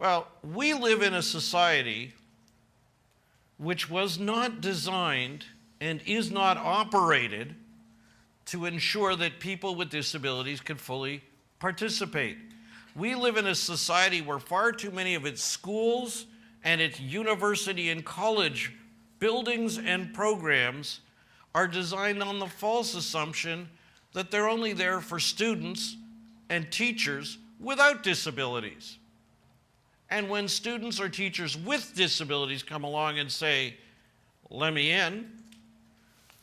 Well, we live in a society which was not designed and is not operated to ensure that people with disabilities can fully participate. We live in a society where far too many of its schools and its university and college buildings and programs are designed on the false assumption that they're only there for students and teachers without disabilities. And when students or teachers with disabilities come along and say, "Let me in,"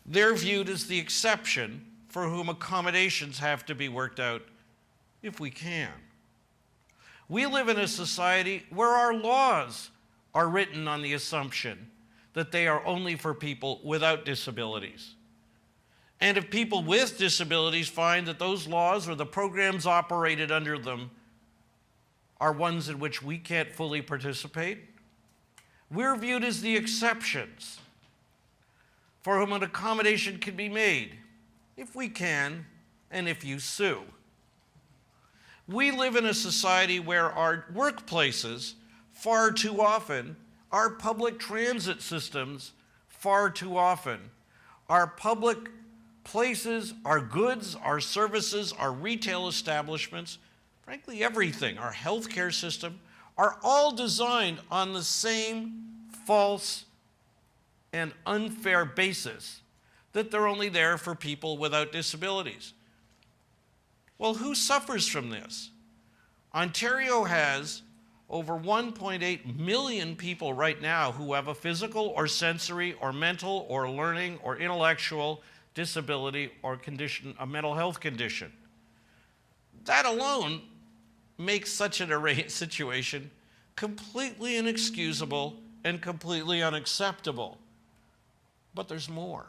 they're viewed as the exception for whom accommodations have to be worked out if we can. We live in a society where our laws are written on the assumption that they are only for people without disabilities. And if people with disabilities find that those laws or the programs operated under them are ones in which we can't fully participate, we're viewed as the exceptions for whom an accommodation can be made, if we can, and if you sue. We live in a society where our workplaces, far too often, our public transit systems, far too often, our public places, our goods, our services, our retail establishments, frankly, everything, our healthcare system, are all designed on the same false and unfair basis that they're only there for people without disabilities. Well, who suffers from this? Ontario has over 1.8 million people right now who have a physical or sensory or mental or learning or intellectual disability or condition, a mental health condition. That alone makes such a situation completely inexcusable and completely unacceptable. But there's more.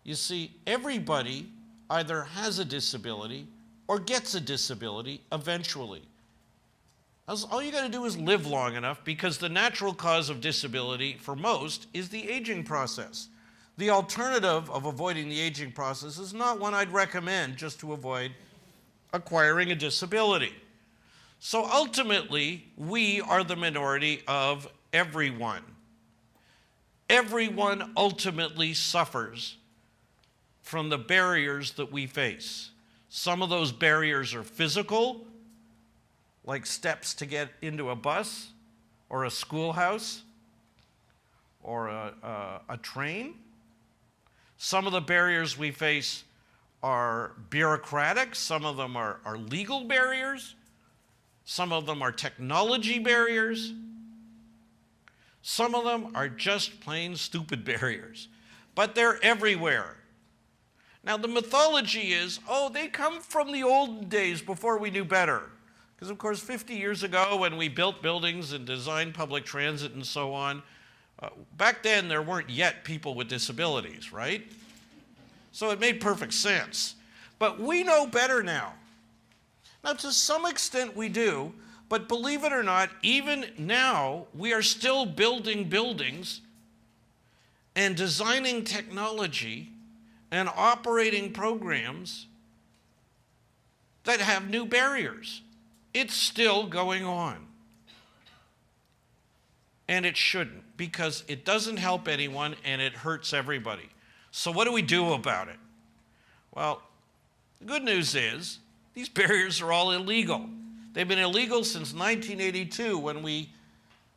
You see, everybody either has a disability or gets a disability eventually. All you got to do is live long enough, because the natural cause of disability for most is the aging process. The alternative of avoiding the aging process is not one I'd recommend just to avoid acquiring a disability. So ultimately, we are the minority of everyone. Everyone ultimately suffers from the barriers that we face. Some of those barriers are physical, like steps to get into a bus or a schoolhouse or a train. Some of the barriers we face are bureaucratic. Some of them are legal barriers. Some of them are technology barriers. Some of them are just plain stupid barriers. But they're everywhere. Now, the mythology is, oh, they come from the olden days before we knew better. Because, of course, 50 years ago, when we built buildings and designed public transit and so on, back then there weren't yet people with disabilities, right? So it made perfect sense. But we know better now. Now, to some extent we do, but believe it or not, even now we are still building buildings and designing technology and operating programs that have new barriers. It's still going on. And it shouldn't, because it doesn't help anyone and it hurts everybody. So what do we do about it? Well, the good news is these barriers are all illegal. They've been illegal since 1982, when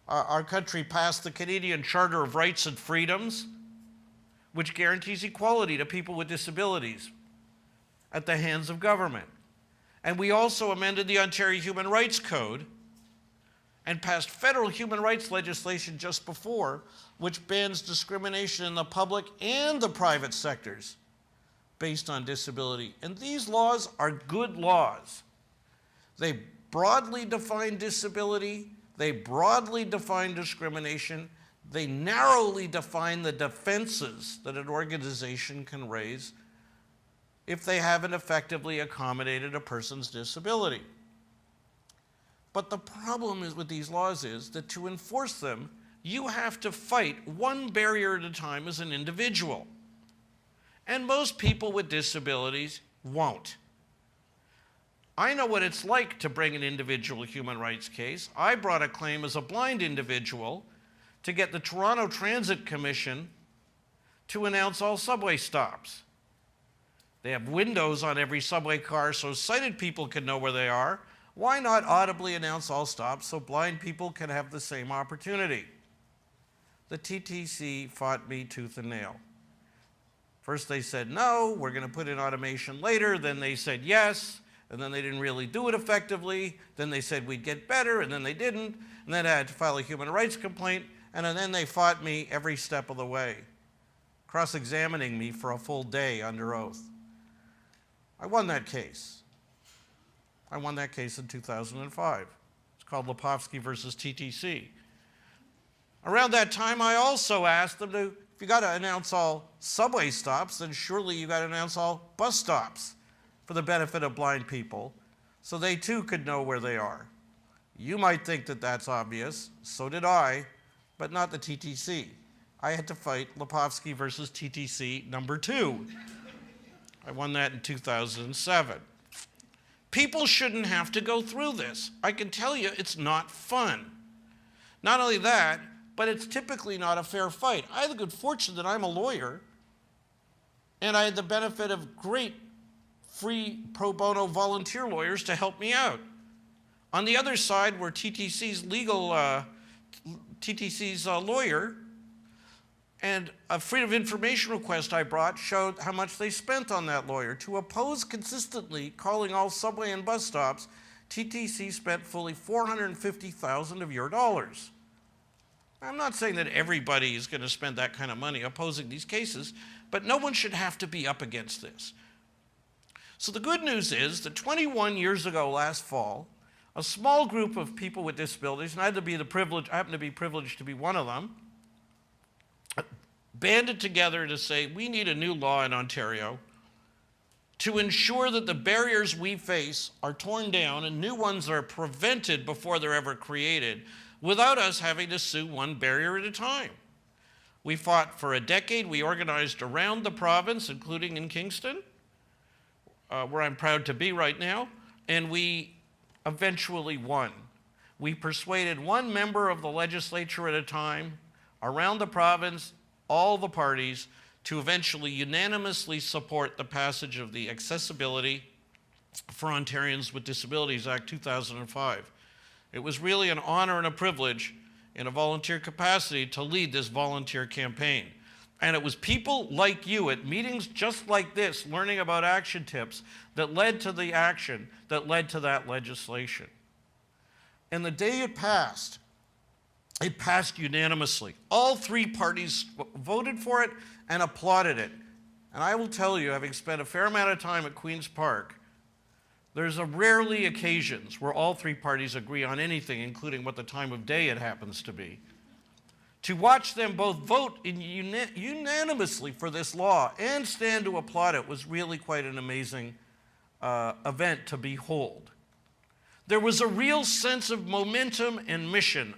our country passed the Canadian Charter of Rights and Freedoms, which guarantees equality to people with disabilities at the hands of government. And we also amended the Ontario Human Rights Code and passed federal human rights legislation just before, which bans discrimination in the public and the private sectors based on disability. And these laws are good laws. They broadly define disability, they broadly define discrimination, they narrowly define the defenses that an organization can raise if they haven't effectively accommodated a person's disability. But the problem with these laws is that to enforce them, you have to fight one barrier at a time as an individual. And most people with disabilities won't. I know what it's like to bring an individual human rights case. I brought a claim as a blind individual to get the Toronto Transit Commission to announce all subway stops. They have windows on every subway car so sighted people can know where they are. Why not audibly announce all stops so blind people can have the same opportunity? The TTC fought me tooth and nail. First they said, no, we're going to put in automation later. Then they said yes, and then they didn't really do it effectively. Then they said we'd get better, and then they didn't. And then I had to file a human rights complaint, and then they fought me every step of the way, cross-examining me for a full day under oath. I won that case. I won that case in 2005. It's called Lepofsky versus TTC. Around that time, I also asked them to, if you got to announce all subway stops, then surely you got to announce all bus stops for the benefit of blind people, so they too could know where they are. You might think that that's obvious, so did I, but not the TTC. I had to fight Lepofsky versus TTC number 2. I won that in 2007. People shouldn't have to go through this. I can tell you it's not fun. Not only that, but it's typically not a fair fight. I have the good fortune that I'm a lawyer, and I had the benefit of great free pro bono volunteer lawyers to help me out. On the other side were TTC's lawyer, and a freedom of information request I brought showed how much they spent on that lawyer. To oppose consistently calling all subway and bus stops, TTC spent fully $450,000 of your dollars. I'm not saying that everybody is going to spend that kind of money opposing these cases, but no one should have to be up against this. So the good news is that 21 years ago last fall, a small group of people with disabilities, and I happen to be privileged to be one of them, banded together to say we need a new law in Ontario to ensure that the barriers we face are torn down and new ones are prevented before they're ever created, without us having to sue one barrier at a time. We fought for a decade. We organized around the province, including in Kingston, where I'm proud to be right now, and we eventually won. We persuaded one member of the legislature at a time, around the province, all the parties, to eventually unanimously support the passage of the Accessibility for Ontarians with Disabilities Act 2005. It was really an honor and a privilege in a volunteer capacity to lead this volunteer campaign. And it was people like you at meetings just like this, learning about action tips, that led to the action that led to that legislation. And the day it passed unanimously. All three parties voted for it and applauded it. And I will tell you, having spent a fair amount of time at Queen's Park, there's rarely occasions where all three parties agree on anything, including what the time of day it happens to be. To watch them both vote unanimously for this law and stand to applaud it was really quite an amazing event to behold. There was a real sense of momentum and mission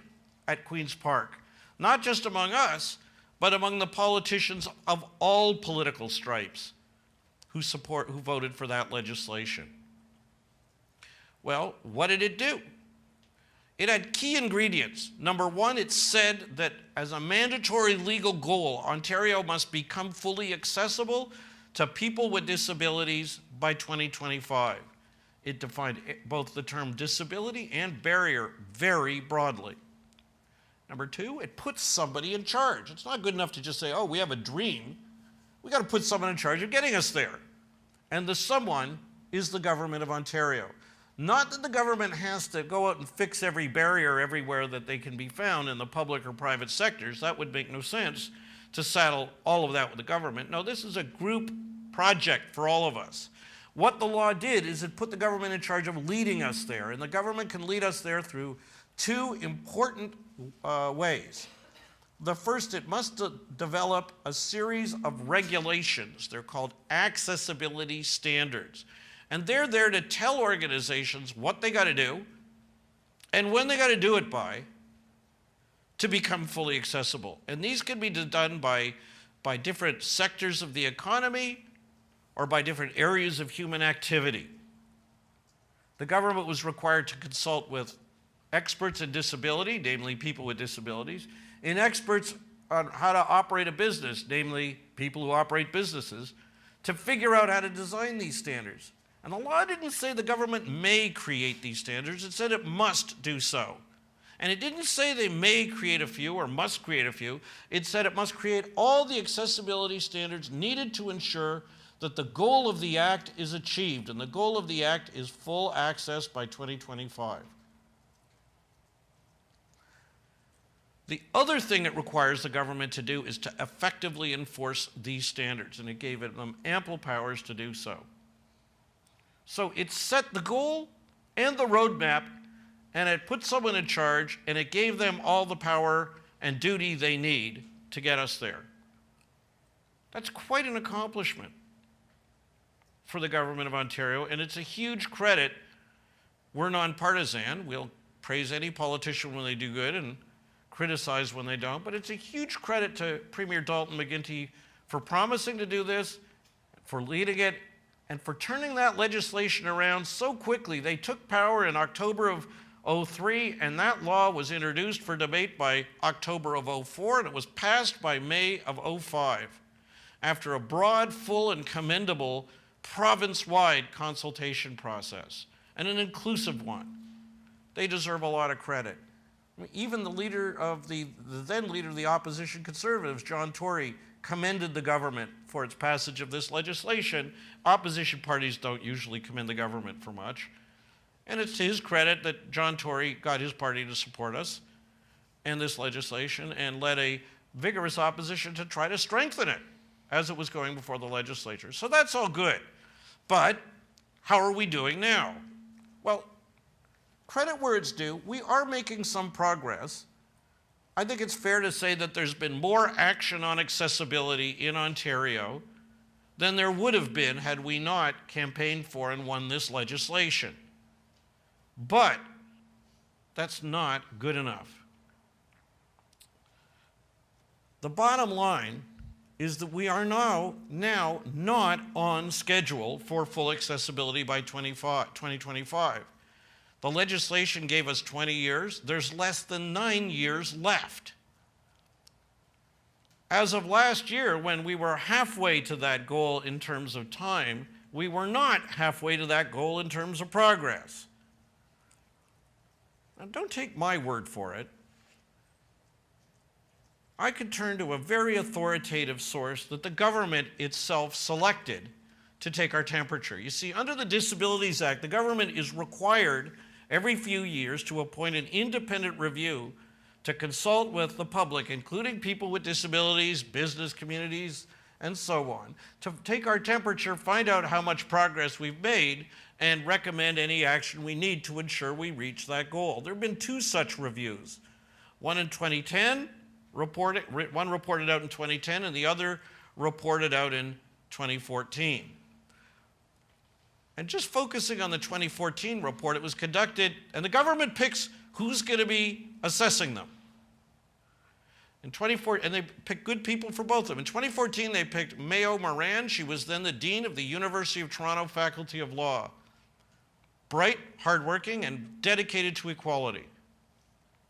at Queen's Park, not just among us, but among the politicians of all political stripes who voted for that legislation. Well, what did it do? It had key ingredients. Number one, it said that as a mandatory legal goal, Ontario must become fully accessible to people with disabilities by 2025. It defined both the term disability and barrier very broadly. Number two, it puts somebody in charge. It's not good enough to just say, oh, we have a dream. We got to put someone in charge of getting us there. And the someone is the government of Ontario. Not that the government has to go out and fix every barrier everywhere that they can be found in the public or private sectors. That would make no sense to saddle all of that with the government. No, this is a group project for all of us. What the law did is it put the government in charge of leading us there, and the government can lead us there through two important ways. The first, it must develop a series of regulations. They're called accessibility standards. And they're there to tell organizations what they got to do and when they got to do it by to become fully accessible. And these can be done by different sectors of the economy or by different areas of human activity. The government was required to consult with experts in disability, namely people with disabilities, and experts on how to operate a business, namely people who operate businesses, to figure out how to design these standards. And the law didn't say the government may create these standards, it said it must do so. And it didn't say they may create a few or must create a few, it said it must create all the accessibility standards needed to ensure that the goal of the Act is achieved, and the goal of the Act is full access by 2025. The other thing it requires the government to do is to effectively enforce these standards, and it gave them ample powers to do so. So it set the goal and the roadmap, and it put someone in charge, and it gave them all the power and duty they need to get us there. That's quite an accomplishment for the government of Ontario, and it's a huge credit. We're nonpartisan. We'll praise any politician when they do good and criticize when they don't, but it's a huge credit to Premier Dalton McGuinty for promising to do this, for leading it, and for turning that legislation around so quickly. They took power in October of 2003, and that law was introduced for debate by October of 2004, and it was passed by May of 2005, after a broad, full, and commendable province-wide consultation process, and an inclusive one. They deserve a lot of credit. I mean, even the leader of the then leader of the opposition Conservatives, John Tory, commended the government for its passage of this legislation. Opposition parties don't usually commend the government for much. And it's to his credit that John Tory got his party to support us and this legislation and led a vigorous opposition to try to strengthen it as it was going before the legislature. So that's all good. But how are we doing now? Well, credit where it's due. We are making some progress. I think it's fair to say that there's been more action on accessibility in Ontario than there would have been had we not campaigned for and won this legislation. But that's not good enough. The bottom line is that we are now not on schedule for full accessibility by 2025. The legislation gave us 20 years. There's less than 9 years left. As of last year, when we were halfway to that goal in terms of time, we were not halfway to that goal in terms of progress. Now, don't take my word for it. I could turn to a very authoritative source that the government itself selected to take our temperature. You see, under the Disabilities Act, the government is required every few years to appoint an independent review to consult with the public, including people with disabilities, business communities, and so on, to take our temperature, find out how much progress we've made, and recommend any action we need to ensure we reach that goal. There have been 2 such reviews. One in 2010, one reported out in 2010, and the other reported out in 2014. And just focusing on the 2014 report, it was conducted, and the government picks who's going to be assessing them. In 2014, and they picked good people for both of them. In 2014, they picked Mayo Moran. She was then the Dean of the University of Toronto Faculty of Law. Bright, hardworking, and dedicated to equality.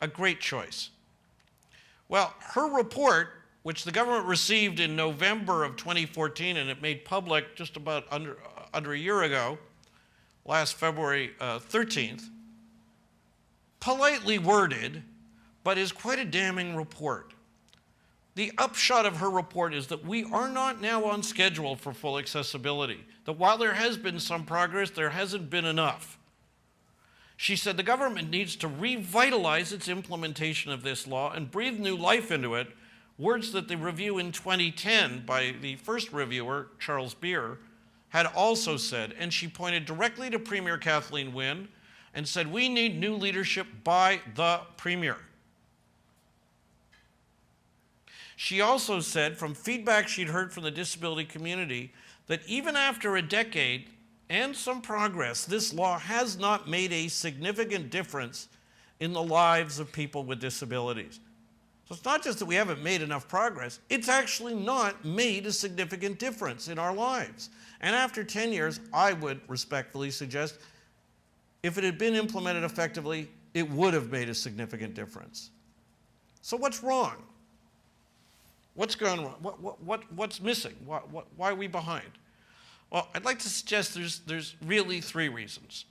A great choice. Well, her report, which the government received in November of 2014, and it made public just about under a year ago, last February 13th, politely worded, but is quite a damning report. The upshot of her report is that we are not now on schedule for full accessibility, that while there has been some progress, there hasn't been enough. She said the government needs to revitalize its implementation of this law and breathe new life into it, words that the review in 2010 by the first reviewer, Charles Beer, had also said, and she pointed directly to Premier Kathleen Wynne and said, we need new leadership by the Premier. She also said, from feedback she'd heard from the disability community, that even after a decade and some progress, this law has not made a significant difference in the lives of people with disabilities. So it's not just that we haven't made enough progress, it's actually not made a significant difference in our lives. And after 10 years, I would respectfully suggest if it had been implemented effectively, it would have made a significant difference. So what's wrong? What's going wrong? What's missing? Why are we behind? Well, I'd like to suggest there's really three reasons.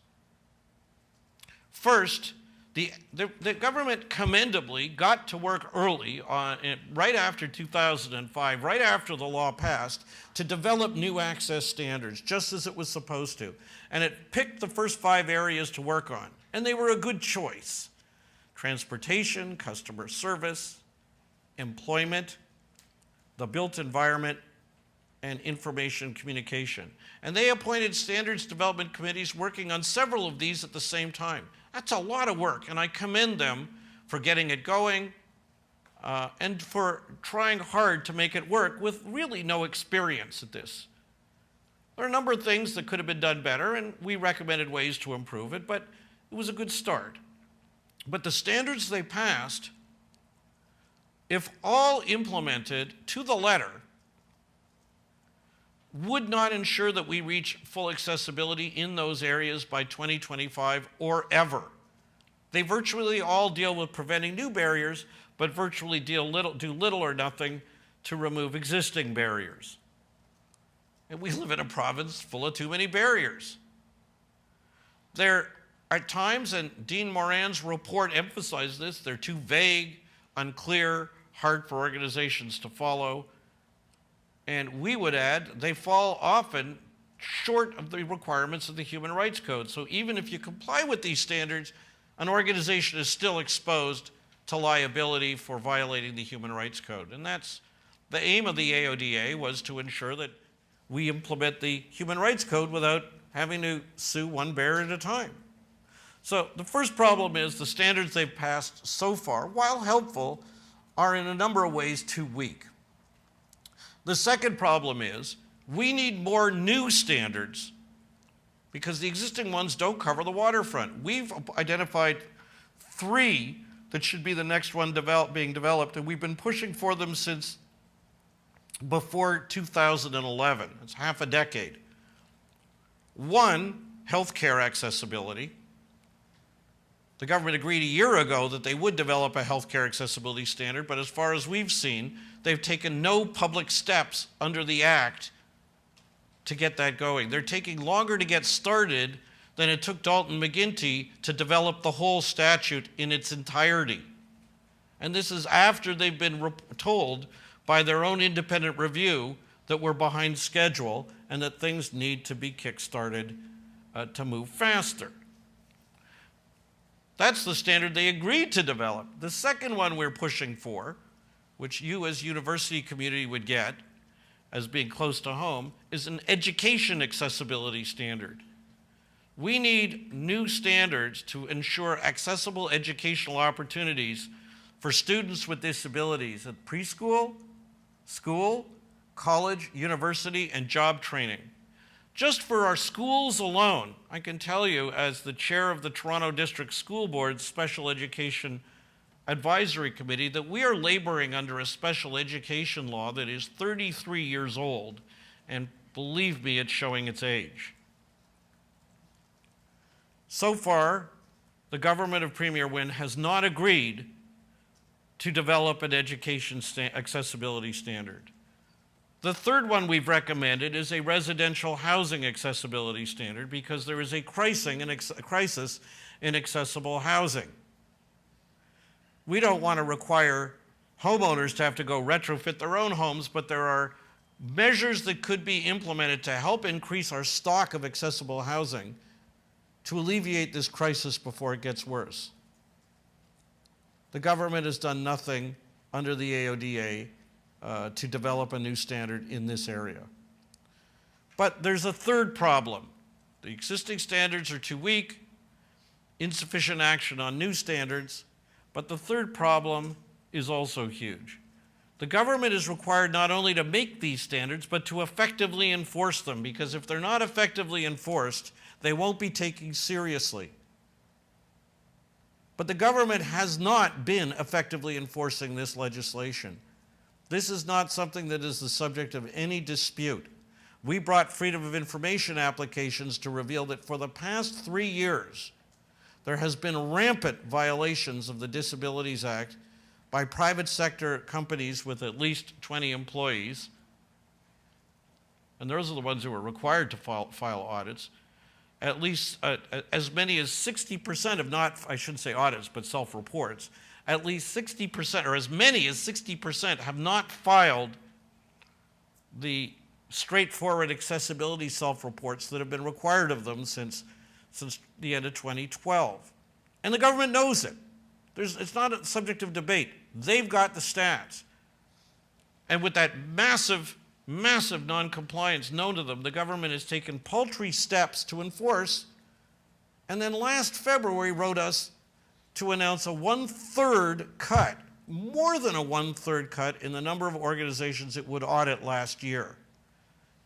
First, the government commendably got to work early, right after 2005, right after the law passed, to develop new access standards, just as it was supposed to. And it picked the first 5 areas to work on. And they were a good choice: transportation, customer service, employment, the built environment, and information communication. And they appointed standards development committees working on several of these at the same time. That's a lot of work, and I commend them for getting it going and for trying hard to make it work with really no experience at this. There are a number of things that could have been done better, and we recommended ways to improve it, but it was a good start. But the standards they passed, if all implemented to the letter, would not ensure that we reach full accessibility in those areas by 2025 or ever. They virtually all deal with preventing new barriers, but virtually do little or nothing to remove existing barriers. And we live in a province full of too many barriers. There are times, and Dean Moran's report emphasized this, they're too vague, unclear, hard for organizations to follow. And we would add, they fall often short of the requirements of the Human Rights Code. So even if you comply with these standards, an organization is still exposed to liability for violating the Human Rights Code. And that's the aim of the AODA, was to ensure that we implement the Human Rights Code without having to sue one bear at a time. So the first problem is the standards they've passed so far, while helpful, are in a number of ways too weak. The second problem is we need more new standards because the existing ones don't cover the waterfront. We've identified 3 that should be the next one being developed, and we've been pushing for them since before 2011. It's half a decade. 1, healthcare accessibility. The government agreed a year ago that they would develop a healthcare accessibility standard, but as far as we've seen, they've taken no public steps under the Act to get that going. They're taking longer to get started than it took Dalton McGuinty to develop the whole statute in its entirety. And this is after they've been told by their own independent review that we're behind schedule and that things need to be kick-started to move faster. That's the standard they agreed to develop. The second one we're pushing for, which you as university community would get as being close to home, is an education accessibility standard. We need new standards to ensure accessible educational opportunities for students with disabilities at preschool, school, college, university, and job training. Just for our schools alone, I can tell you, as the chair of the Toronto District School Board's Special Education Advisory Committee, that we are laboring under a special education law that is 33 years old, and believe me, it's showing its age. So far, the government of Premier Wynne has not agreed to develop an education accessibility standard. The third one we've recommended is a residential housing accessibility standard because there is a crisis in accessible housing. We don't want to require homeowners to have to go retrofit their own homes, but there are measures that could be implemented to help increase our stock of accessible housing to alleviate this crisis before it gets worse. The government has done nothing under the AODA to develop a new standard in this area. But there's a third problem. The existing standards are too weak, insufficient action on new standards, but the third problem is also huge. The government is required not only to make these standards, but to effectively enforce them, because if they're not effectively enforced, they won't be taken seriously. But the government has not been effectively enforcing this legislation. This is not something that is the subject of any dispute. We brought Freedom of Information applications to reveal that for the past 3 years, there has been rampant violations of the Disabilities Act by private sector companies with at least 20 employees. And those are the ones who are required to file audits. At least as many as 60% of not, I shouldn't say audits, but self-reports, at least 60%, or as many as 60% have not filed the straightforward accessibility self-reports that have been required of them since the end of 2012. And the government knows it. It's not a subject of debate. They've got the stats. And with that massive non-compliance known to them, the government has taken paltry steps to enforce, and then last February wrote us to announce a one-third cut, more than a one-third cut in the number of organizations it would audit last year.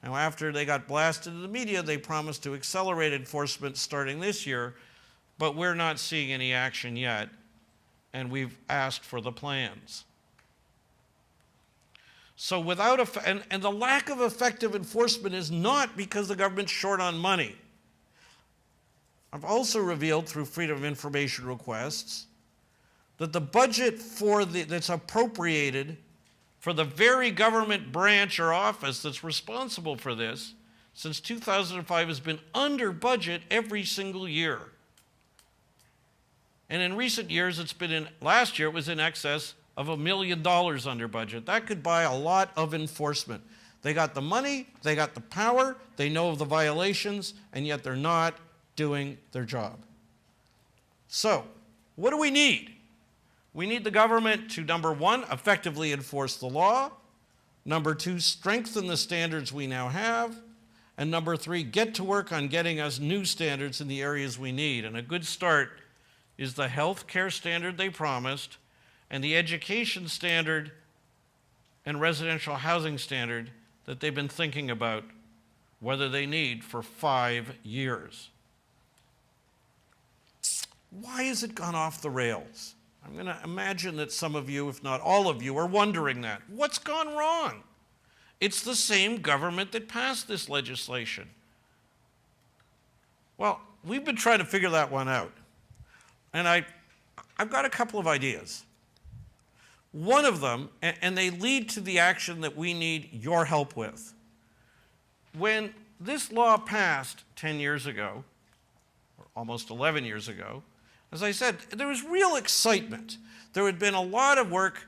Now, after they got blasted in the media, they promised to accelerate enforcement starting this year, but we're not seeing any action yet, and we've asked for the plans. So and the lack of effective enforcement is not because the government's short on money. I've also revealed through Freedom of Information requests that the budget that's appropriated for the very government branch or office that's responsible for this since 2005 has been under budget every single year. And in recent years, last year it was in excess of $1 million under budget. That could buy a lot of enforcement. They got the money, they got the power, they know of the violations, and yet they're not doing their job. So, what do we need? We need the government to, number one, effectively enforce the law. Number two, strengthen the standards we now have. And number three, get to work on getting us new standards in the areas we need. And a good start is the health care standard they promised, and the education standard and residential housing standard that they've been thinking about whether they need for 5 years. Why has it gone off the rails? I'm going to imagine that some of you, if not all of you, are wondering that. What's gone wrong? It's the same government that passed this legislation. Well, we've been trying to figure that one out. And I've got a couple of ideas. One of them, and they lead to the action that we need your help with. When this law passed 10 years ago, or almost 11 years ago, as I said, there was real excitement. There had been a lot of work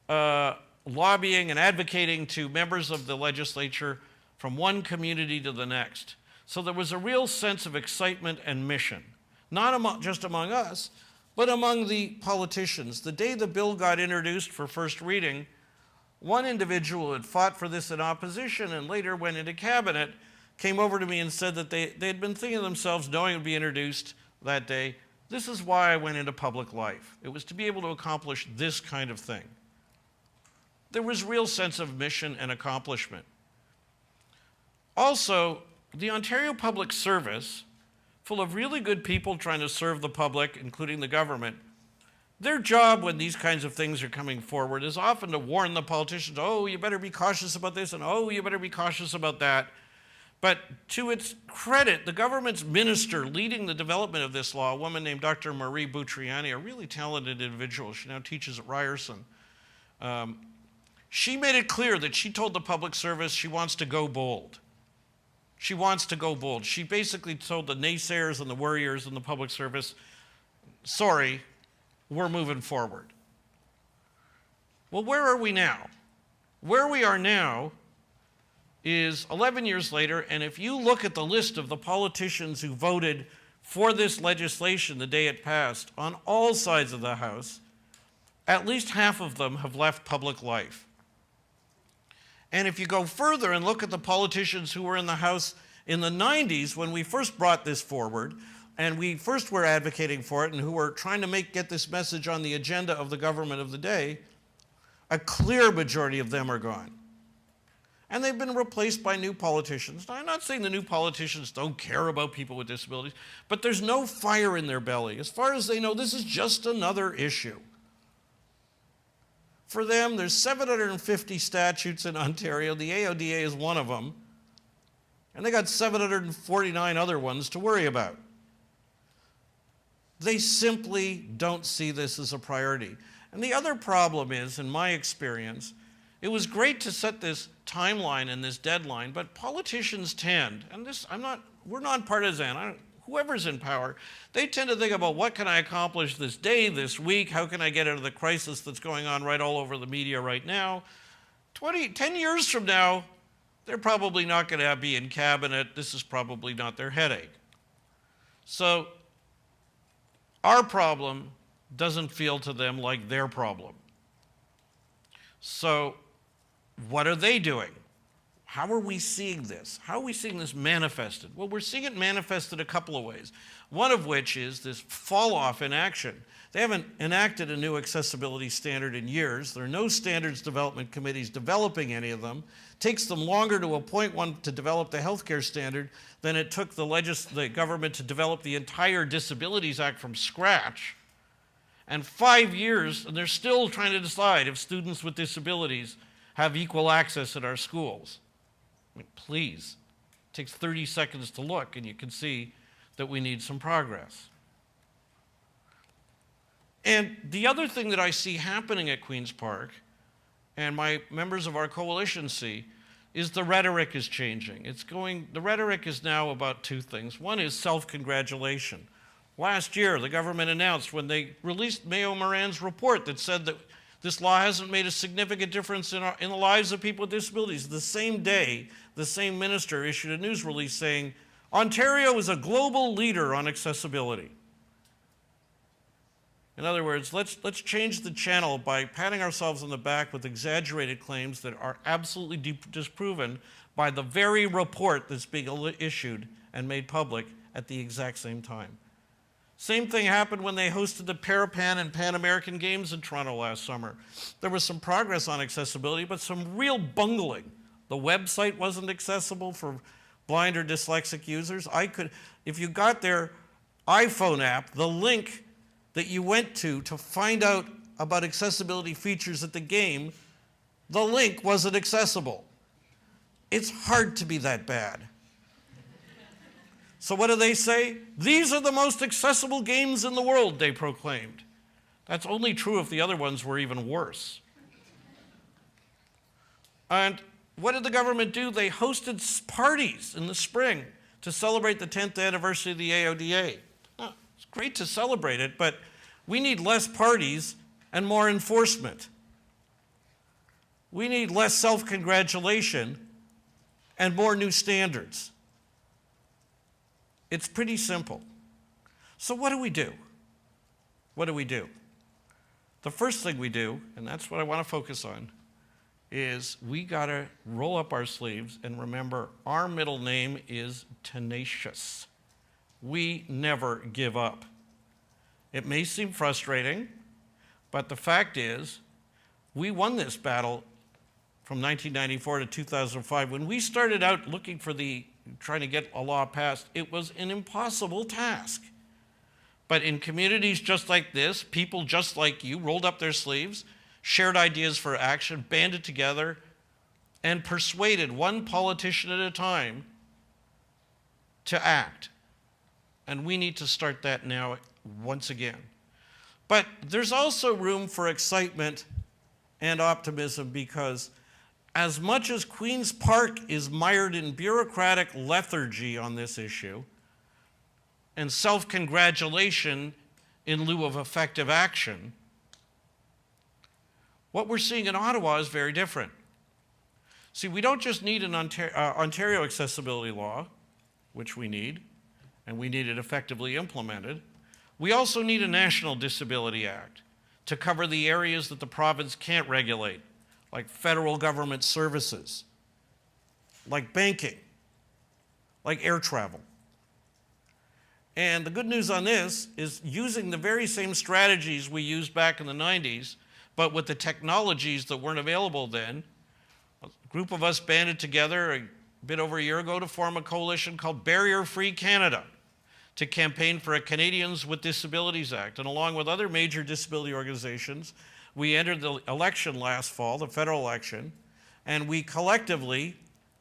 lobbying and advocating to members of the legislature from one community to the next. So there was a real sense of excitement and mission, not just among us, but among the politicians. The day the bill got introduced for first reading, one individual had fought for this in opposition and later went into cabinet, came over to me and said that they had been thinking to themselves, knowing it would be introduced that day, this is why I went into public life. It was to be able to accomplish this kind of thing. There was real sense of mission and accomplishment. Also, the Ontario Public Service, full of really good people trying to serve the public, including the government, their job when these kinds of things are coming forward is often to warn the politicians, oh, you better be cautious about this, and oh, you better be cautious about that. But to its credit, the government's minister leading the development of this law, a woman named Dr. Marie Butriani, a really talented individual, she now teaches at Ryerson, she made it clear that she told the public service she wants to go bold. She wants to go bold. She basically told the naysayers and the worriers in the public service, sorry, we're moving forward. Well, where are we now? Where we are now is 11 years later, and if you look at the list of the politicians who voted for this legislation the day it passed on all sides of the House, at least half of them have left public life. And if you go further and look at the politicians who were in the House in the 90s when we first brought this forward, and we first were advocating for it, and who were trying to get this message on the agenda of the government of the day, a clear majority of them are gone. And they've been replaced by new politicians. Now, I'm not saying the new politicians don't care about people with disabilities, but there's no fire in their belly. As far as they know, this is just another issue. For them, there's 750 statutes in Ontario. The AODA is one of them. And they got 749 other ones to worry about. They simply don't see this as a priority. And the other problem is, in my experience, it was great to set this timeline and this deadline, but politicians tend, and we're nonpartisan, whoever's in power, they tend to think about what can I accomplish this day, this week, how can I get out of the crisis that's going on right all over the media right now. 10 years from now, they're probably not going to be in cabinet. This is probably not their headache. So our problem doesn't feel to them like their problem. So what are they doing? How are we seeing this? How are we seeing this manifested? Well, we're seeing it manifested a couple of ways. One of which is this fall off in action. They haven't enacted a new accessibility standard in years. There are no standards development committees developing any of them. It takes them longer to appoint one to develop the healthcare standard than it took the government to develop the entire Disabilities Act from scratch. And 5 years, and they're still trying to decide if students with disabilities have equal access at our schools. I mean, please, it takes 30 seconds to look and you can see that we need some progress. And the other thing that I see happening at Queen's Park, and my members of our coalition see, is the rhetoric is changing. The rhetoric is now about two things. One is self-congratulation. Last year, the government announced when they released Mayo Moran's report that said that this law hasn't made a significant difference in the lives of people with disabilities. The same day, the same minister issued a news release saying, Ontario is a global leader on accessibility. In other words, let's change the channel by patting ourselves on the back with exaggerated claims that are absolutely disproven by the very report that's being issued and made public at the exact same time. Same thing happened when they hosted the Parapan and Pan American Games in Toronto last summer. There was some progress on accessibility, but some real bungling. The website wasn't accessible for blind or dyslexic users. If you got their iPhone app, the link that you went to find out about accessibility features at the game, the link wasn't accessible. It's hard to be that bad. So what do they say? These are the most accessible games in the world, they proclaimed. That's only true if the other ones were even worse. And what did the government do? They hosted parties in the spring to celebrate the 10th anniversary of the AODA. Now, it's great to celebrate it, but we need less parties and more enforcement. We need less self-congratulation and more new standards. It's pretty simple. So what do we do? What do we do? The first thing we do, and that's what I want to focus on, is we got to roll up our sleeves and remember our middle name is tenacious. We never give up. It may seem frustrating, but the fact is we won this battle from 1994 to 2005. When we started out looking for trying to get a law passed, it was an impossible task. But in communities just like this, people just like you rolled up their sleeves, shared ideas for action, banded together, and persuaded one politician at a time to act. And we need to start that now once again. But there's also room for excitement and optimism because as much as Queen's Park is mired in bureaucratic lethargy on this issue and self-congratulation in lieu of effective action, what we're seeing in Ottawa is very different. See, we don't just need an Ontario accessibility law, which we need, and we need it effectively implemented. We also need a National Disability Act to cover the areas that the province can't regulate, like federal government services, like banking, like air travel. And the good news on this is using the very same strategies we used back in the 90s, but with the technologies that weren't available then. A group of us banded together a bit over a year ago to form a coalition called Barrier Free Canada to campaign for a Canadians with Disabilities Act. And along with other major disability organizations, we entered the election last fall, the federal election, and we collectively,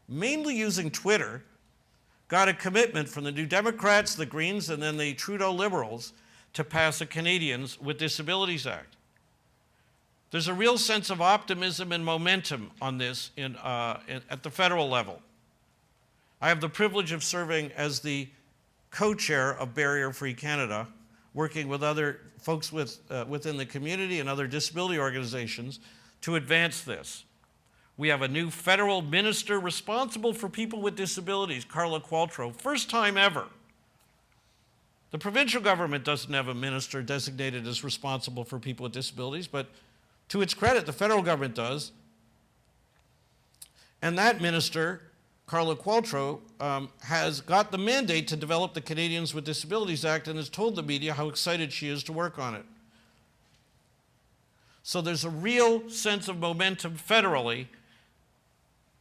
mainly using Twitter, got a commitment from the New Democrats, the Greens, and then the Trudeau Liberals to pass a Canadians with Disabilities Act. There's a real sense of optimism and momentum on this at the federal level. I have the privilege of serving as the co-chair of Barrier Free Canada, working with other folks within the community and other disability organizations to advance this. We have a new federal minister responsible for people with disabilities, Carla Qualtrough, first time ever. The provincial government doesn't have a minister designated as responsible for people with disabilities, but to its credit, the federal government does. And that minister, Carla Qualtrough, has got the mandate to develop the Canadians with Disabilities Act and has told the media how excited she is to work on it. So there's a real sense of momentum federally,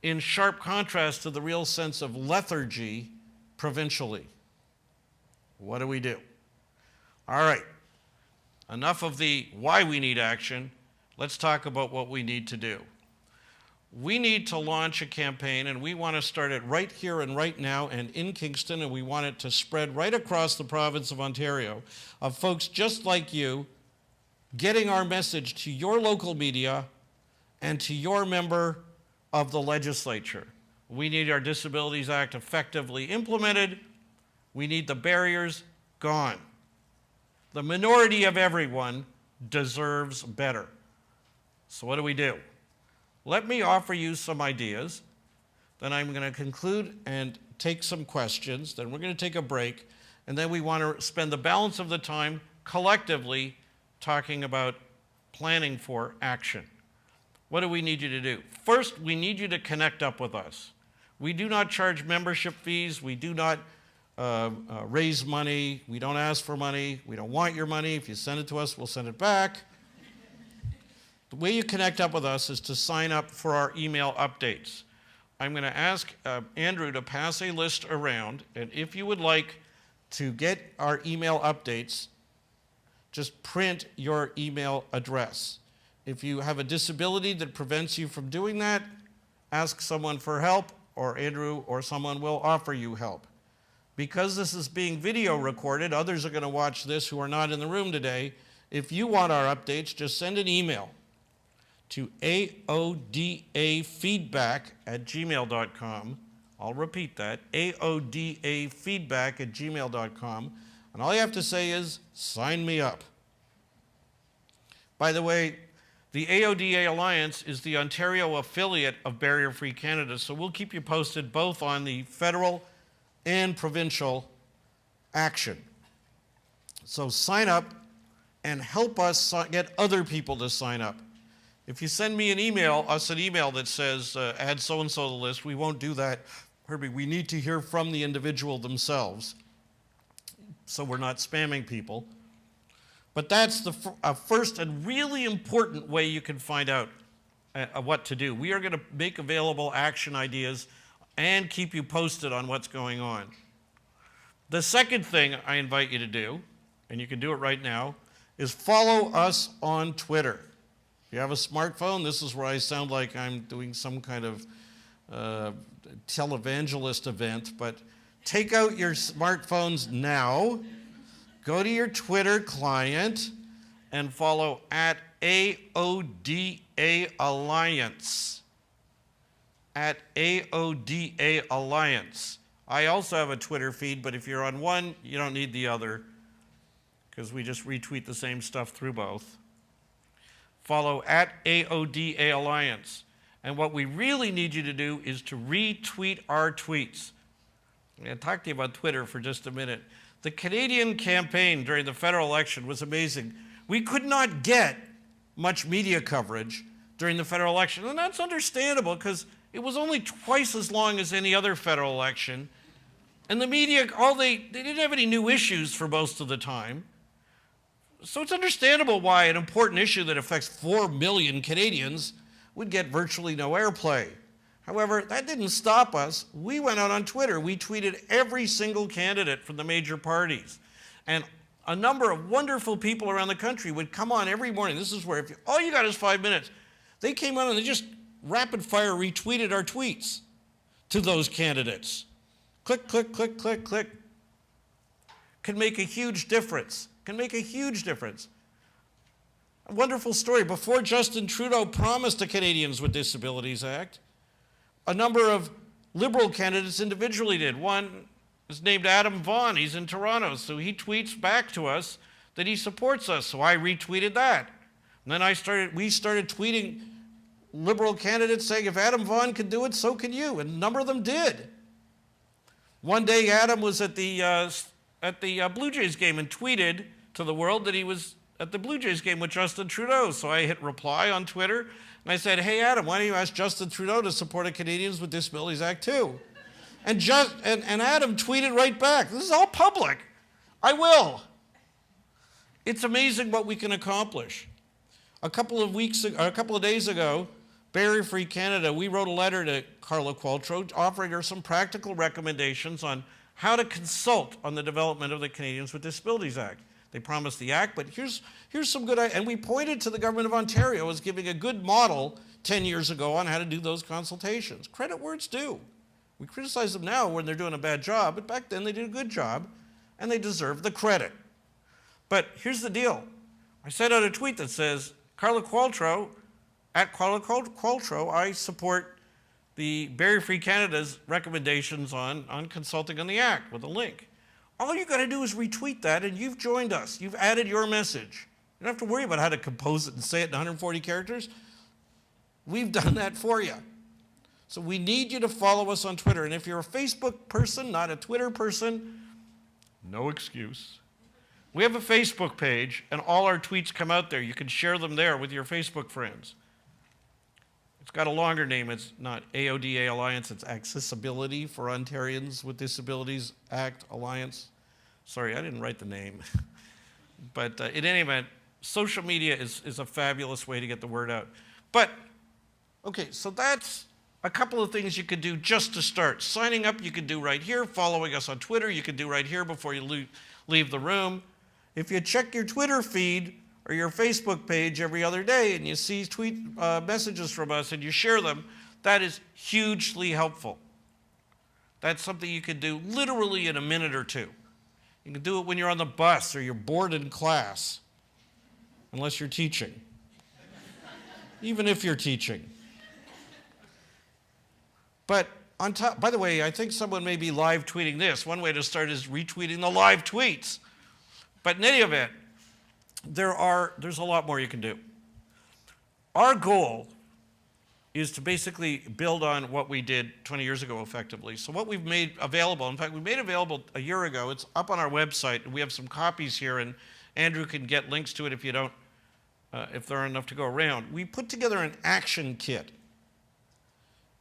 in sharp contrast to the real sense of lethargy provincially. What do we do? All right, enough of the why we need action. Let's talk about what we need to do. We need to launch a campaign, and we want to start it right here and right now and in Kingston, and we want it to spread right across the province of Ontario, of folks just like you getting our message to your local media and to your member of the legislature. We need our Disabilities Act effectively implemented. We need the barriers gone. The minority of everyone deserves better. So what do we do? Let me offer you some ideas. Then I'm going to conclude and take some questions. Then we're going to take a break. And then we want to spend the balance of the time collectively talking about planning for action. What do we need you to do? First, we need you to connect up with us. We do not charge membership fees. We do not raise money. We don't ask for money. We don't want your money. If you send it to us, we'll send it back. The way you connect up with us is to sign up for our email updates. I'm going to ask Andrew to pass a list around, and if you would like to get our email updates, just print your email address. If you have a disability that prevents you from doing that, ask someone for help, or Andrew or someone will offer you help. Because this is being video recorded, others are going to watch this who are not in the room today. If you want our updates, just send an email to aodafeedback@gmail.com. I'll repeat that, aodafeedback@gmail.com. And all you have to say is, sign me up. By the way, the AODA Alliance is the Ontario affiliate of Barrier Free Canada, so we'll keep you posted both on the federal and provincial action. So sign up and help us get other people to sign up. If you send me an email, that says, add so-and-so to the list, we won't do that. Herbie, we need to hear from the individual themselves, so we're not spamming people. But that's the first and really important way you can find out what to do. We are going to make available action ideas and keep you posted on what's going on. The second thing I invite you to do, and you can do it right now, is follow us on Twitter. If you have a smartphone, this is where I sound like I'm doing some kind of televangelist event, but take out your smartphones now, go to your Twitter client, and follow at AODA Alliance. At AODA Alliance. I also have a Twitter feed, but if you're on one, you don't need the other, because we just retweet the same stuff through both. Follow at AODA Alliance. And what we really need you to do is to retweet our tweets. I'm going to talk to you about Twitter for just a minute. The Canadian campaign during the federal election was amazing. We could not get much media coverage during the federal election, and that's understandable because it was only twice as long as any other federal election. And the media, they didn't have any new issues for most of the time. So it's understandable why an important issue that affects 4 million Canadians would get virtually no airplay. However, that didn't stop us. We went out on Twitter. We tweeted every single candidate from the major parties. And a number of wonderful people around the country would come on every morning. This is where all you got is 5 minutes. They came on and they just rapid fire retweeted our tweets to those candidates. Click, click, click, click, click. Can make a huge difference. can make a huge difference. A wonderful story. Before Justin Trudeau promised the Canadians with Disabilities Act, a number of Liberal candidates individually did. One is named Adam Vaughan. He's in Toronto, so he tweets back to us that he supports us, so I retweeted that. And then we started tweeting Liberal candidates saying, if Adam Vaughan can do it, so can you. And a number of them did. One day, Adam was at the Blue Jays game and tweeted to the world that he was at the Blue Jays game with Justin Trudeau. So I hit reply on Twitter, and I said, hey, Adam, why don't you ask Justin Trudeau to support a Canadians with Disabilities Act too? And Adam tweeted right back, this is all public. I will. It's amazing what we can accomplish. A couple of days ago, Barrier Free Canada, we wrote a letter to Carla Qualtrough offering her some practical recommendations on how to consult on the development of the Canadians with Disabilities Act. They promised the act, but here's some good ideas. And we pointed to the government of Ontario as giving a good model 10 years ago on how to do those consultations. Credit where it's due. We criticize them now when they're doing a bad job, but back then they did a good job, and they deserve the credit. But here's the deal. I sent out a tweet that says, Carla Qualtrough, at Carla Qualtrough, I support the Barrier Free Canada's recommendations on consulting on the Act with a link. All you got to do is retweet that, and you've joined us. You've added your message. You don't have to worry about how to compose it and say it in 140 characters. We've done that for you. So we need you to follow us on Twitter. And if you're a Facebook person, not a Twitter person, no excuse. We have a Facebook page, and all our tweets come out there. You can share them there with your Facebook friends. It's got a longer name. It's not AODA Alliance. It's Accessibility for Ontarians with Disabilities Act Alliance. Sorry, I didn't write the name. But in any event, social media is a fabulous way to get the word out. But, okay, so that's a couple of things you could do just to start. Signing up you could do right here. Following us on Twitter you could do right here before you leave the room. If you check your Twitter feed or your Facebook page every other day and you see tweet messages from us and you share them, that is hugely helpful. That's something you can do literally in a minute or two. You can do it when you're on the bus or you're bored in class, unless you're teaching. Even if you're teaching. But on top, by the way, I think someone may be live tweeting this. One way to start is retweeting the live tweets. But in any event, there's a lot more you can do. Our goal is to basically build on what we did 20 years ago effectively. So what we've made available, in fact, we made available a year ago, it's up on our website, and we have some copies here, and Andrew can get links to it if you don't, if there aren't enough to go around. We put together an action kit.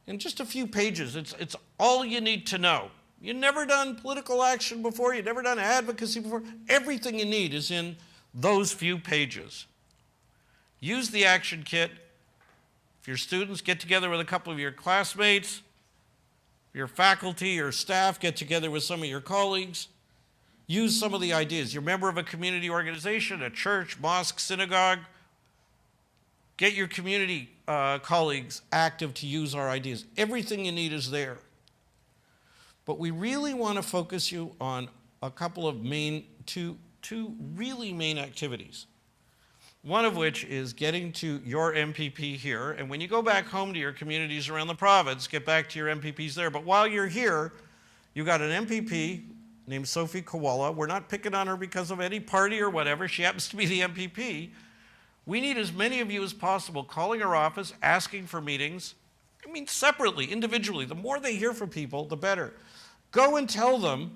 In just a few pages, it's all you need to know. You've never done political action before, you've never done advocacy before. Everything you need is in those few pages. Use the action kit. If your students, get together with a couple of your classmates. Your faculty or staff, get together with some of your colleagues. Use some of the ideas. You're a member of a community organization, a church, mosque, synagogue. Get your community colleagues active to use our ideas. Everything you need is there. But we really want to focus you on a couple of two really main activities. One of which is getting to your MPP here. And when you go back home to your communities around the province, get back to your MPPs there. But while you're here, you've got an MPP named Sophie Kiwala. We're not picking on her because of any party or whatever. She happens to be the MPP. We need as many of you as possible calling our office, asking for meetings. I mean, separately, individually. The more they hear from people, the better. Go and tell them,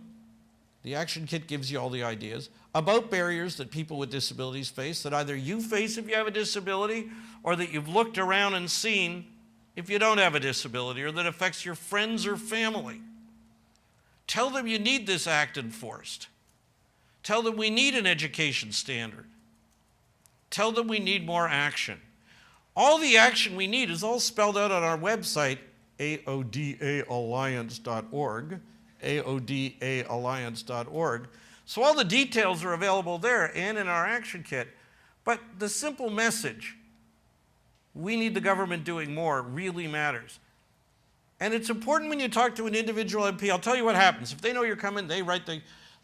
the Action Kit gives you all the ideas, about barriers that people with disabilities face, that either you face if you have a disability, or that you've looked around and seen if you don't have a disability, or that affects your friends or family. Tell them you need this act enforced. Tell them we need an education standard. Tell them we need more action. All the action we need is all spelled out on our website, aodaalliance.org, aodaalliance.org. So all the details are available there and in our action kit. But the simple message, we need the government doing more, really matters. And it's important when you talk to an individual MP. I'll tell you what happens. If they know you're coming, they write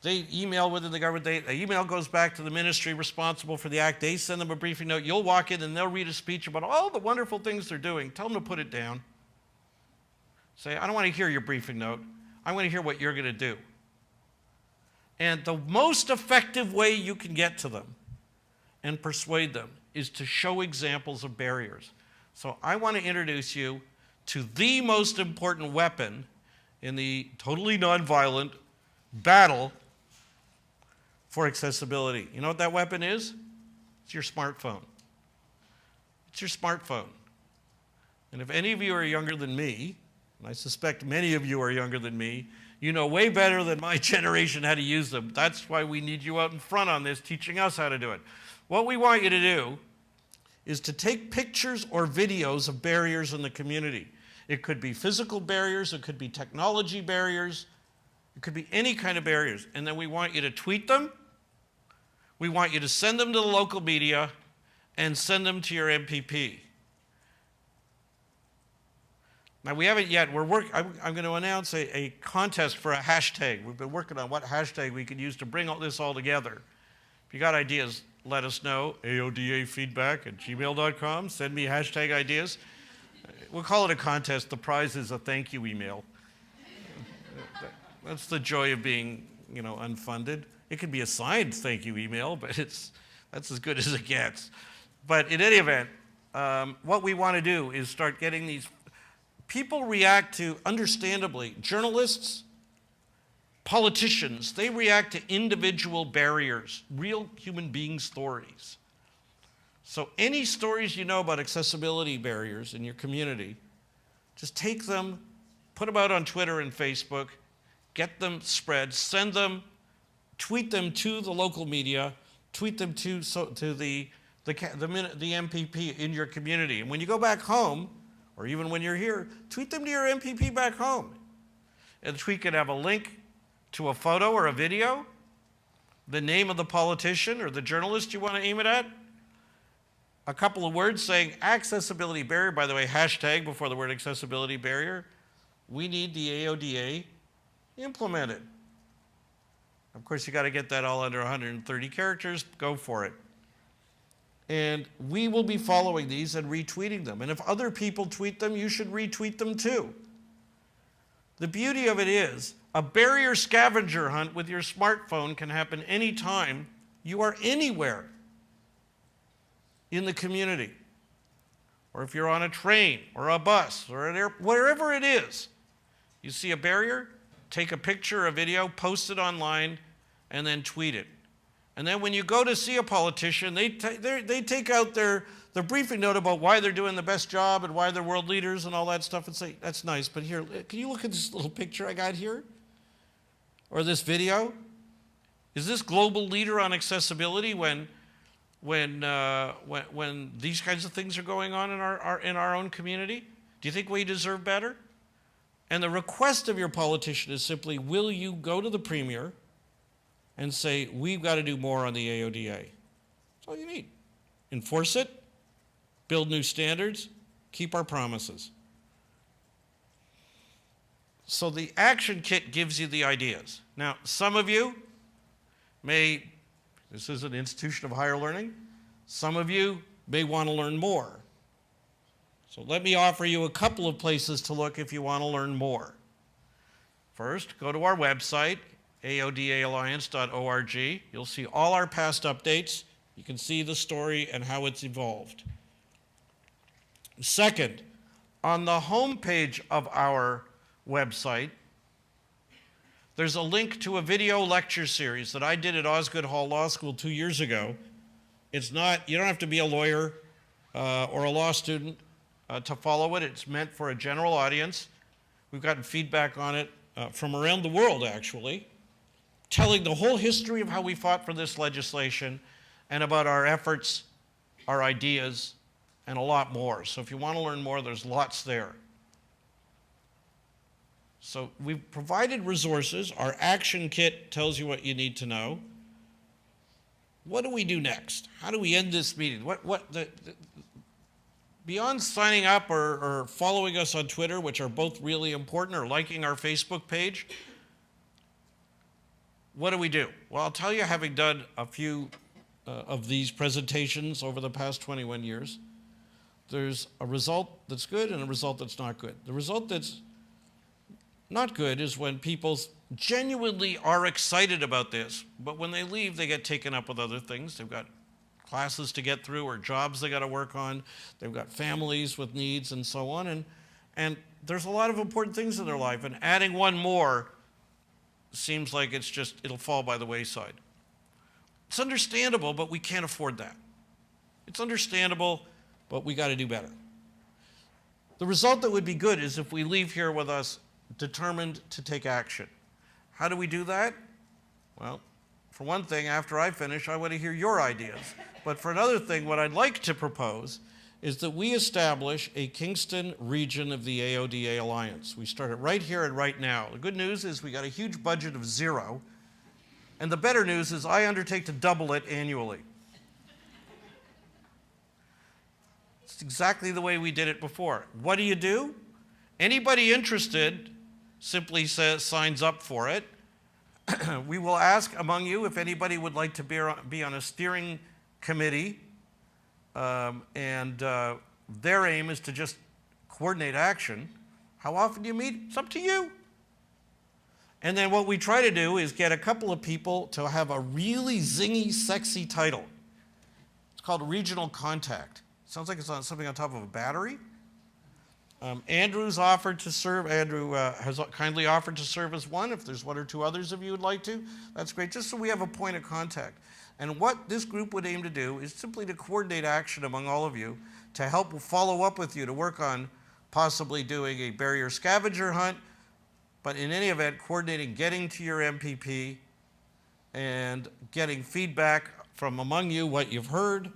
They email within the government. The email goes back to the ministry responsible for the act. They send them a briefing note. You'll walk in and they'll read a speech about all the wonderful things they're doing. Tell them to put it down. Say, I don't want to hear your briefing note. I want to hear what you're going to do. And the most effective way you can get to them and persuade them is to show examples of barriers. So I want to introduce you to the most important weapon in the totally nonviolent battle for accessibility. You know what that weapon is? It's your smartphone. It's your smartphone. And if any of you are younger than me, and I suspect many of you are younger than me, you know way better than my generation how to use them. That's why we need you out in front on this, teaching us how to do it. What we want you to do is to take pictures or videos of barriers in the community. It could be physical barriers, it could be technology barriers, it could be any kind of barriers. And then we want you to tweet them, we want you to send them to the local media, and send them to your MPP. Now, we haven't yet. I'm going to announce a contest for a hashtag. We've been working on what hashtag we could use to bring all this all together. If you got ideas, let us know. aodafeedback@gmail.com. Send me hashtag ideas. We'll call it a contest. The prize is a thank you email. That's the joy of being, unfunded. It could be a signed thank you email, but that's as good as it gets. But in any event, what we want to do is start getting these. People react to, understandably, journalists, politicians, they react to individual barriers, real human being stories. So any stories you know about accessibility barriers in your community, just take them, put them out on Twitter and Facebook, get them spread, send them, tweet them to the local media, tweet them to the MPP in your community. And when you go back home, or even when you're here, tweet them to your MPP back home. And the tweet could have a link to a photo or a video, the name of the politician or the journalist you want to aim it at, a couple of words saying accessibility barrier, by the way, hashtag before the word accessibility barrier. We need the AODA implemented. Of course, you got to get that all under 130 characters. Go for it. And we will be following these and retweeting them. And if other people tweet them, you should retweet them too. The beauty of it is, a barrier scavenger hunt with your smartphone can happen anytime you are anywhere in the community. Or if you're on a train or a bus or an airport, wherever it is, you see a barrier, take a picture, a video, post it online, and then tweet it. And then when you go to see a politician, they take out their briefing note about why they're doing the best job and why they're world leaders and all that stuff and say, that's nice, but here, can you look at this little picture I got here? Or this video? Is this global leader on accessibility when these kinds of things are going on in our own community? Do you think we deserve better? And the request of your politician is simply, will you go to the premier and say, we've got to do more on the AODA. That's all you need. Enforce it, build new standards, keep our promises. So the action kit gives you the ideas. Now, some of you this is an institution of higher learning, some of you may want to learn more. So let me offer you a couple of places to look if you want to learn more. First, go to our website, aodaalliance.org. You'll see all our past updates. You can see the story and how it's evolved. Second, on the home page of our website, there's a link to a video lecture series that I did at Osgoode Hall Law School 2 years ago. It's not, you don't have to be a lawyer or a law student to follow it. It's meant for a general audience. We've gotten feedback on it from around the world, actually, telling the whole history of how we fought for this legislation and about our efforts, our ideas, and a lot more. So if you want to learn more, there's lots there. So we've provided resources. Our action kit tells you what you need to know. What do we do next? How do we end this meeting? Beyond signing up or following us on Twitter, which are both really important, or liking our Facebook page, what do we do? Well, I'll tell you, having done a few of these presentations over the past 21 years, there's a result that's good and a result that's not good. The result that's not good is when people genuinely are excited about this, but when they leave, they get taken up with other things. They've got classes to get through or jobs they got to work on. They've got families with needs and so on. And there's a lot of important things in their life, and adding one more seems like it'll fall by the wayside. It's understandable, but we can't afford that. It's understandable, but we got to do better. The result that would be good is if we leave here with us determined to take action. How do we do that? Well, for one thing, after I finish, I want to hear your ideas. But for another thing, what I'd like to propose is that we establish a Kingston region of the AODA Alliance. We start it right here and right now. The good news is we got a huge budget of $0. And the better news is I undertake to double it annually. It's exactly the way we did it before. What do? Anybody interested simply signs up for it. We will ask among you if anybody would like to be on a steering committee, and their aim is to just coordinate action. How often do you meet? It's up to you. And then what we try to do is get a couple of people to have a really zingy, sexy title. It's called Regional Contact. Sounds like it's on something on top of a battery. Andrew's offered to serve. Andrew has kindly offered to serve as one. If there's one or two others of you would like to, that's great, just so we have a point of contact. And what this group would aim to do is simply to coordinate action among all of you to help follow up with you to work on possibly doing a barrier scavenger hunt, but in any event, coordinating getting to your MPP and getting feedback from among you, what you've heard,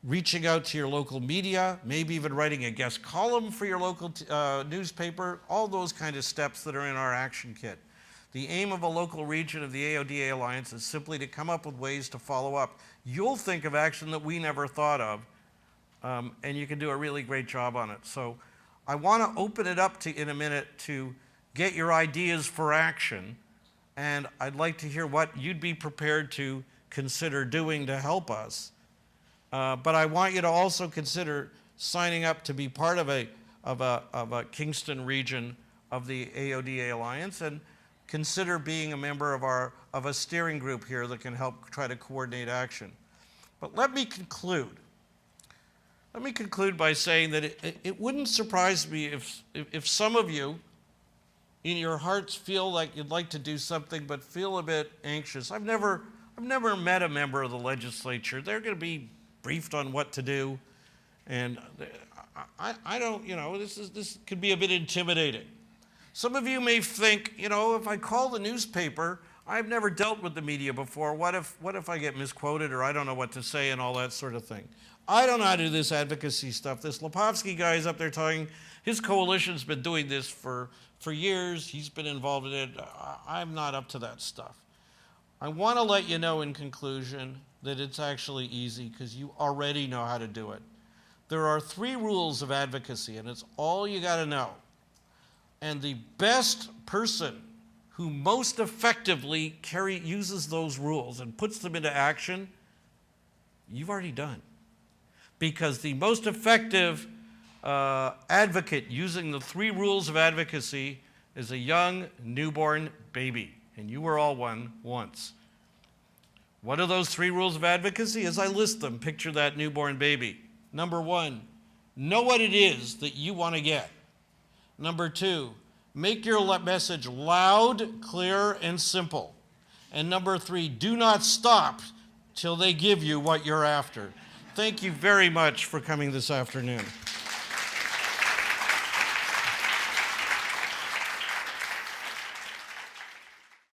reaching out to your local media, maybe even writing a guest column for your local newspaper, all those kind of steps that are in our action kit. The aim of a local region of the AODA Alliance is simply to come up with ways to follow up. You'll think of action that we never thought of, and you can do a really great job on it. So I want to open it up in a minute to get your ideas for action, and I'd like to hear what you'd be prepared to consider doing to help us. But I want you to also consider signing up to be part of a Kingston region of the AODA Alliance, and consider being a member of a steering group here that can help try to coordinate action. But let me conclude. Let me conclude by saying that it wouldn't surprise me if some of you in your hearts feel like you'd like to do something but feel a bit anxious. I've never met a member of the legislature. They're going to be briefed on what to do, and I don't, this could be a bit intimidating. Some of you may think, if I call the newspaper, I've never dealt with the media before. What if I get misquoted, or I don't know what to say and all that sort of thing? I don't know how to do this advocacy stuff. This Lepofsky guy is up there talking. His coalition's been doing this for years. He's been involved in it. I'm not up to that stuff. I want to let you know in conclusion that it's actually easy, because you already know how to do it. There are 3 rules of advocacy, and it's all you got to know. And the best person who most effectively uses those rules and puts them into action, you've already done. Because the most effective advocate using the 3 rules of advocacy is a young newborn baby. And you were all one once. What are those 3 rules of advocacy? As I list them, picture that newborn baby. Number 1, know what it is that you want to get. Number 2, make your message loud, clear, and simple. And number 3, do not stop till they give you what you're after. Thank you very much for coming this afternoon.